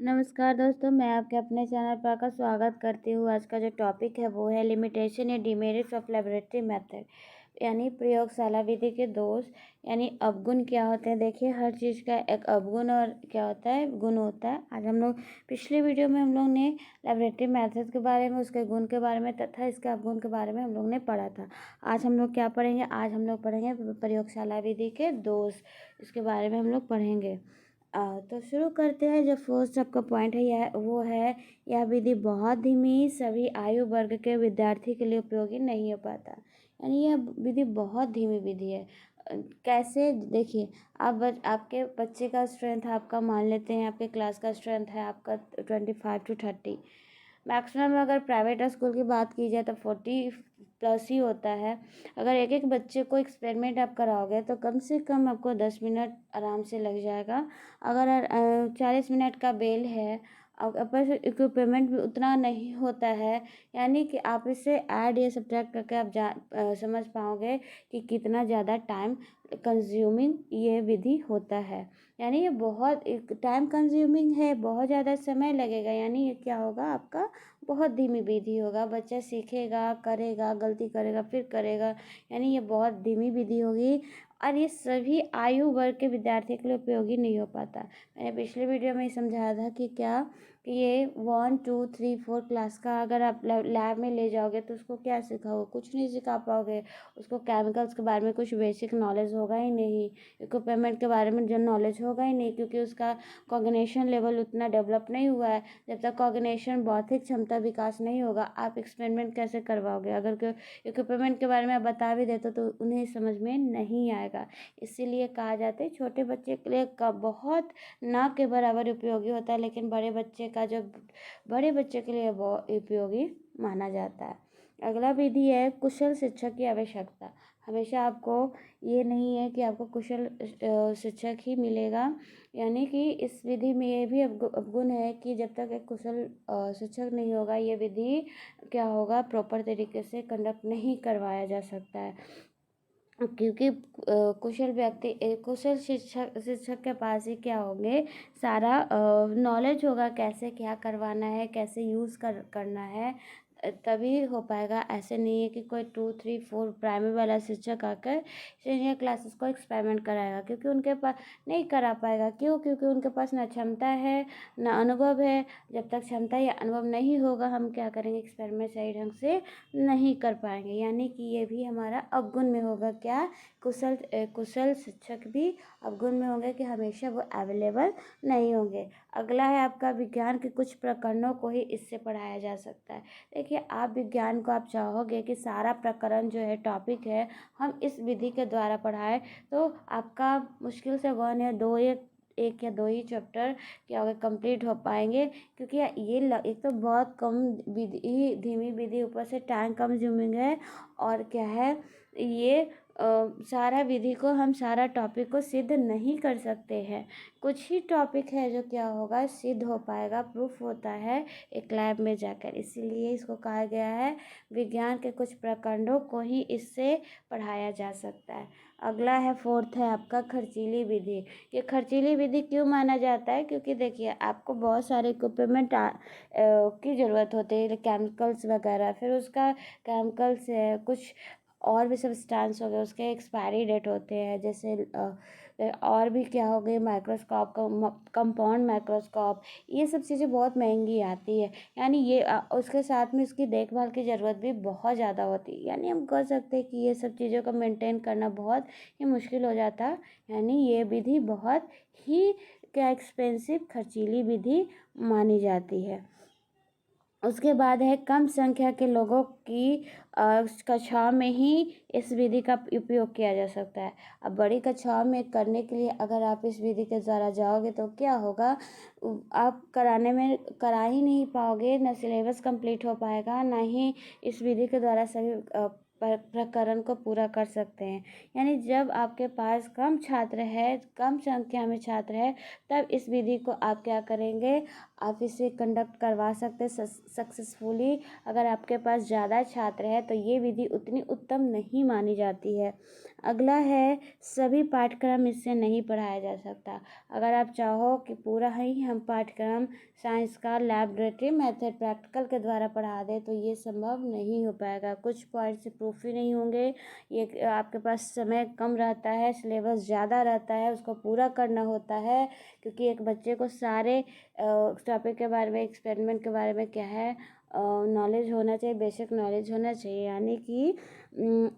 नमस्कार दोस्तों, मैं आपके अपने चैनल पर का स्वागत करती हूँ। आज का जो टॉपिक है वो है लिमिटेशन या डिमेरिट्स ऑफ लेबोरेटरी मेथड, यानी प्रयोगशाला विधि के दोष यानी अवगुण क्या होते हैं। देखिए, हर चीज़ का एक अवगुण और क्या होता है, गुण होता है। आज हम लोग पिछले वीडियो में हम लोग ने लेबोरेटरी मेथड के बारे में, उसके गुण के बारे में तथा इसके अवगुण के बारे में हम लोग ने पढ़ा था। आज हम लोग क्या पढ़ेंगे? आज हम लोग पढ़ेंगे प्रयोगशाला विधि के दोष, इसके बारे में हम लोग पढ़ेंगे। तो शुरू करते हैं। जो फर्स्ट आपका पॉइंट है यह विधि बहुत धीमी, सभी आयु वर्ग के विद्यार्थी के लिए उपयोगी नहीं हो पाता। यानी यह विधि बहुत धीमी विधि है। कैसे? देखिए, आपके बच्चे का स्ट्रेंथ आपका मान लेते हैं, आपके क्लास का स्ट्रेंथ है आपका 25 to 30। मैक्सिमम अगर प्राइवेट स्कूल की बात की जाए तो 40+ ही होता है। अगर एक एक बच्चे को एक्सपेरिमेंट आप कराओगे तो कम से कम आपको 10 मिनट आराम से लग जाएगा। अगर 40 मिनट का बेल है, पर इक्विपमेंट भी उतना नहीं होता है, यानी कि आप इसे ऐड या सब्ट्रैक्ट करके आप समझ पाओगे कि कितना ज़्यादा टाइम कंज्यूमिंग ये विधि होता है। यानी ये बहुत टाइम कंज्यूमिंग है, बहुत ज़्यादा समय लगेगा। यानी ये क्या होगा, आपका बहुत धीमी विधि होगा। बच्चा सीखेगा, करेगा, गलती करेगा, फिर करेगा। यानी ये बहुत धीमी विधि होगी और ये सभी आयु वर्ग के विद्यार्थी के लिए उपयोगी नहीं हो पाता। मैंने पिछले वीडियो में समझाया था कि क्या कि ये 1 2 3 4 क्लास का अगर आप लैब में ले जाओगे तो उसको क्या सिखाओगे? कुछ नहीं सिखा पाओगे। उसको केमिकल्स के बारे में कुछ बेसिक नॉलेज होगा ही नहीं, इक्विपमेंट के बारे में जो नॉलेज होगा ही नहीं, क्योंकि उसका कॉग्निशन लेवल उतना डेवलप नहीं हुआ है। जब तक कॉग्निशन, बौद्धिक क्षमता विकास नहीं होगा, आप एक्सपेरिमेंट कैसे करवाओगे? अगर कोई इक्विपमेंट के बारे में आप बता भी देते तो उन्हें समझ में नहीं आएगा। इसीलिए कहा जाता है छोटे बच्चे के लिए बहुत ना के बराबर उपयोगी होता है, लेकिन बड़े बच्चे के लिए बहुत उपयोगी माना जाता है। अगला विधि है कुशल शिक्षक की आवश्यकता। हमेशा आपको ये नहीं है कि आपको कुशल शिक्षक ही मिलेगा। यानी कि इस विधि में ये भी अवगुण है कि जब तक एक कुशल शिक्षक नहीं होगा, ये विधि क्या होगा, प्रॉपर तरीके से कंडक्ट नहीं करवाया जा सकता है। क्योंकि कुशल शिक्षक के पास ही क्या होंगे, सारा नॉलेज होगा, कैसे क्या करवाना है, कैसे यूज़ करना है, तभी हो पाएगा। ऐसे नहीं है कि कोई 2 3 4 प्राइमरी वाला शिक्षक आकर सीनियर क्लासेस को एक्सपेरिमेंट कराएगा, क्योंकि उनके पास नहीं करा पाएगा। क्यों? क्योंकि उनके पास ना क्षमता है ना अनुभव है। जब तक क्षमता या अनुभव नहीं होगा, हम क्या करेंगे, एक्सपेरिमेंट सही ढंग से नहीं कर पाएंगे। यानी कि ये भी हमारा अवगुण में होगा। क्या? कुशल शिक्षक भी अवगुण में होंगे कि हमेशा वो अवेलेबल नहीं होंगे। अगला है आपका विज्ञान के कुछ प्रकरणों को ही इससे पढ़ाया जा सकता है। देखिए, आप विज्ञान को आप चाहोगे कि सारा प्रकरण जो है, टॉपिक है, हम इस विधि के द्वारा पढ़ाएं, तो आपका मुश्किल से 1 या 2 एक या 2 ही चैप्टर क्या होगा, कंप्लीट हो पाएंगे। क्योंकि ये एक तो बहुत कम विधि, धीमी विधि, ऊपर से टाइम कंज्यूमिंग है। और क्या है, ये सारा विधि को, हम सारा टॉपिक को सिद्ध नहीं कर सकते हैं। कुछ ही टॉपिक है जो क्या होगा, सिद्ध हो पाएगा, प्रूफ होता है एक लैब में जाकर। इसीलिए इसको कहा गया है विज्ञान के कुछ प्रकरणों को ही इससे पढ़ाया जा सकता है। अगला है, फोर्थ है आपका खर्चीली विधि। ये खर्चीली विधि क्यों माना जाता है? क्योंकि देखिए, आपको बहुत सारे इक्विपमेंट की ज़रूरत होती है, केमिकल्स वगैरह, फिर उसका केमिकल्स है, कुछ और भी सब्सटेंस हो गए, उसके एक्सपायरी डेट होते हैं। जैसे और भी क्या हो गए, माइक्रोस्कोप, कंपाउंड माइक्रोस्कोप, ये सब चीज़ें बहुत महंगी आती है। यानी ये उसके साथ में इसकी देखभाल की ज़रूरत भी बहुत ज़्यादा होती है। यानी हम कह सकते हैं कि ये सब चीज़ों को मेंटेन करना बहुत ही मुश्किल हो जाता है। यानी ये विधि बहुत ही क्या एक्सपेंसिव, खर्चीली विधि मानी जाती है। उसके बाद है कम संख्या के लोगों की कक्षाओं में ही इस विधि का उपयोग किया जा सकता है। अब बड़ी कक्षाओं में करने के लिए अगर आप इस विधि के द्वारा जाओगे तो क्या होगा, आप करा ही नहीं पाओगे, ना सिलेबस कंप्लीट हो पाएगा, ना ही इस विधि के द्वारा सभी प्रकरण को पूरा कर सकते हैं। यानी जब आपके पास कम छात्र है, कम संख्या में छात्र है, तब इस विधि को आप क्या करेंगे, आप इसे कंडक्ट करवा सकते हैं सक्सेसफुली। अगर आपके पास ज़्यादा छात्र है तो ये विधि उतनी उत्तम नहीं मानी जाती है। अगला है सभी पाठ्यक्रम इससे नहीं पढ़ाया जा सकता। अगर आप चाहो कि पूरा ही हम पाठ्यक्रम साइंस का लैबोरेटरी मेथड प्रैक्टिकल के द्वारा पढ़ा दें तो ये संभव नहीं हो पाएगा। कुछ पॉइंट से प्रूफ ही नहीं होंगे। ये आपके पास समय कम रहता है, सिलेबस ज़्यादा रहता है, उसको पूरा करना होता है, क्योंकि एक बच्चे को सारे टॉपिक के बारे में, एक्सपेरिमेंट के बारे में क्या है नॉलेज होना चाहिए, बेसिक नॉलेज होना चाहिए। यानी कि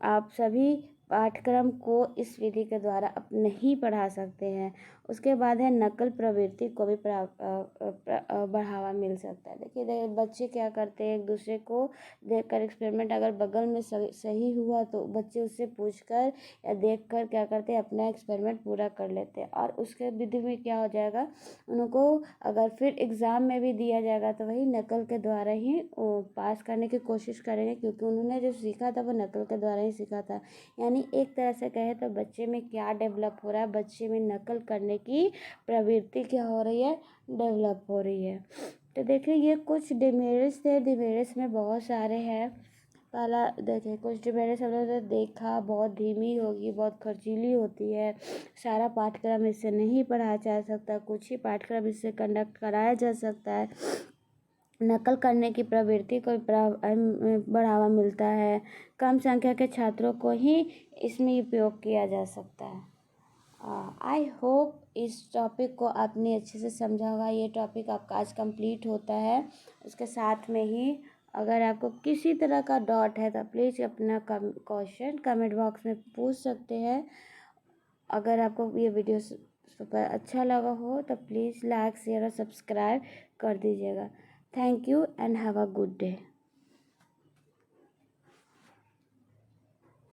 आप सभी पाठ्यक्रम को इस विधि के द्वारा आप नहीं पढ़ा सकते हैं। उसके बाद है नकल प्रवृत्ति को भी बढ़ावा मिल सकता है। देखिए बच्चे क्या करते हैं, एक दूसरे को देखकर एक्सपेरिमेंट अगर बगल में सही हुआ तो बच्चे उससे पूछकर या देखकर क्या करते हैं, अपना एक्सपेरिमेंट पूरा कर लेते हैं। और उसके विधि में क्या हो जाएगा, उनको अगर फिर एग्ज़ाम में भी दिया जाएगा तो वही नकल के द्वारा ही पास करने की कोशिश करेंगे, क्योंकि उन्होंने जो सीखा था वो नकल के द्वारा ही सीखा था। यानी एक तरह से कहे तो बच्चे में क्या डेवलप हो रहा है, बच्चे में नकल करने की प्रवृत्ति क्या हो रही है, डेवलप हो रही है। तो देखिए ये कुछ डिमेरिट्स थे, डिमेरिट्स में बहुत सारे हैं। पहला देखिए कुछ डिमेरिट्स हम लोगों ने देखा, बहुत धीमी होगी, बहुत खर्चीली होती है, सारा पाठ्यक्रम इससे नहीं पढ़ाया जा सकता, कुछ ही पाठ्यक्रम इससे कंडक्ट कराया जा सकता है, नकल करने की प्रवृत्ति को बढ़ावा मिलता है, कम संख्या के छात्रों को ही इसमें उपयोग किया जा सकता है। आई होप इस टॉपिक को आपने अच्छे से समझा होगा। ये टॉपिक आपका आज कंप्लीट होता है। उसके साथ में ही अगर आपको किसी तरह का डाउट है तो प्लीज़ अपना क्वेश्चन कमेंट बॉक्स में पूछ सकते हैं। अगर आपको ये वीडियो super अच्छा लगा हो तो प्लीज़ लाइक शेयर और सब्सक्राइब कर दीजिएगा। Thank you and have a good day.